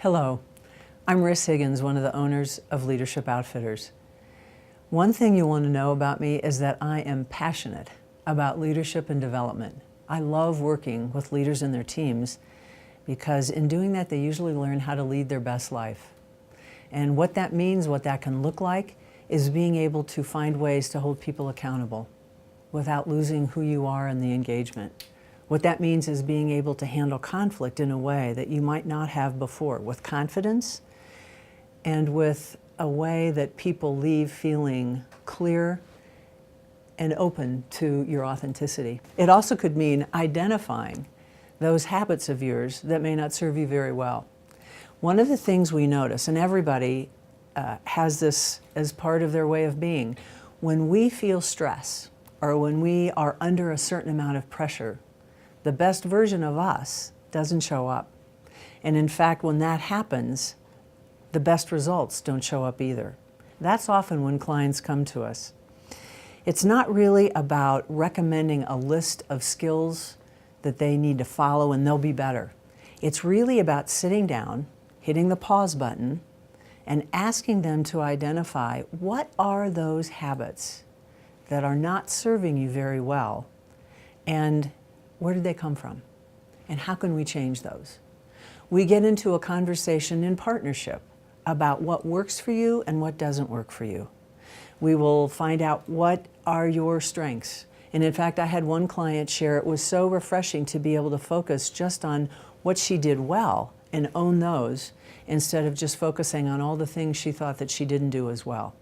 Hello, I'm Ris Higgins, one of the owners of Leadership Outfitters. One thing you want to know about me is that I am passionate about leadership and development. I love working with leaders and their teams because in doing that they usually learn how to lead their best life. And what that means, what that can look like, is being able to find ways to hold people accountable without losing who you are in the engagement. What that means is being able to handle conflict in a way that you might not have before, with confidence and with a way that people leave feeling clear and open to your authenticity. It also could mean identifying those habits of yours that may not serve you very well. One of the things we notice, and everybody has this as part of their way of being, when we feel stress or when we are under a certain amount of pressure, the best version of us doesn't show up. And in fact, when that happens, the best results don't show up either. That's often when clients come to us. It's not really about recommending a list of skills that they need to follow and they'll be better. It's really about sitting down, hitting the pause button, and asking them to identify what are those habits that are not serving you very well, and where did they come from? And how can we change those? We get into a conversation in partnership about what works for you and what doesn't work for you. We will find out what are your strengths. And in fact, I had one client share it was so refreshing to be able to focus just on what she did well and own those instead of just focusing on all the things she thought that she didn't do as well.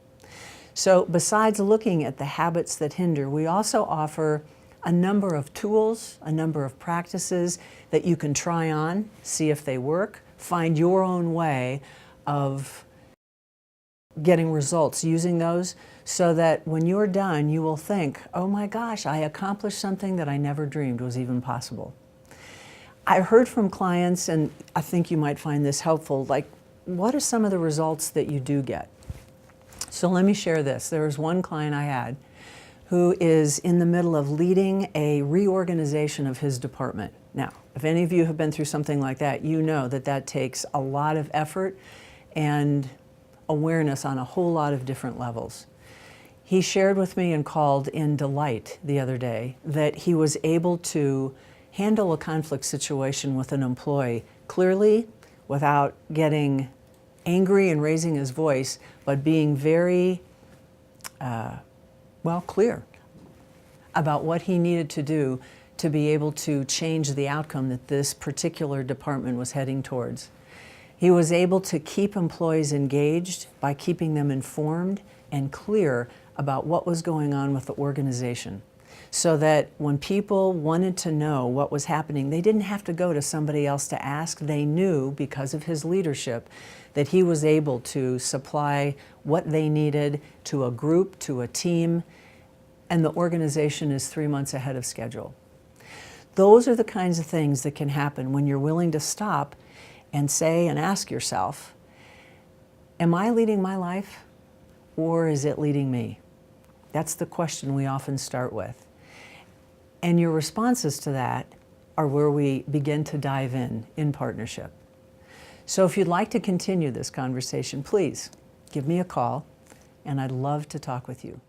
So besides looking at the habits that hinder, we also offer a number of tools, a number of practices that you can try on, see if they work, find your own way of getting results using those so that when you're done, you will think, oh my gosh, I accomplished something that I never dreamed was even possible. I heard from clients, and I think you might find this helpful, like, what are some of the results that you do get? So let me share this. There was one client I had who is in the middle of leading a reorganization of his department. Now, if any of you have been through something like that, you know that that takes a lot of effort and awareness on a whole lot of different levels. He shared with me and called in delight the other day that he was able to handle a conflict situation with an employee clearly, without getting angry and raising his voice, but being very clear about what he needed to do to be able to change the outcome that this particular department was heading towards. He was able to keep employees engaged by keeping them informed and clear about what was going on with the organization, so that when people wanted to know what was happening, they didn't have to go to somebody else to ask. They knew, because of his leadership, that he was able to supply what they needed to a group, to a team, and the organization is 3 months ahead of schedule. Those are the kinds of things that can happen when you're willing to stop and say and ask yourself, am I leading my life or is it leading me? That's the question we often start with. And your responses to that are where we begin to dive in partnership. So if you'd like to continue this conversation, please give me a call, and I'd love to talk with you.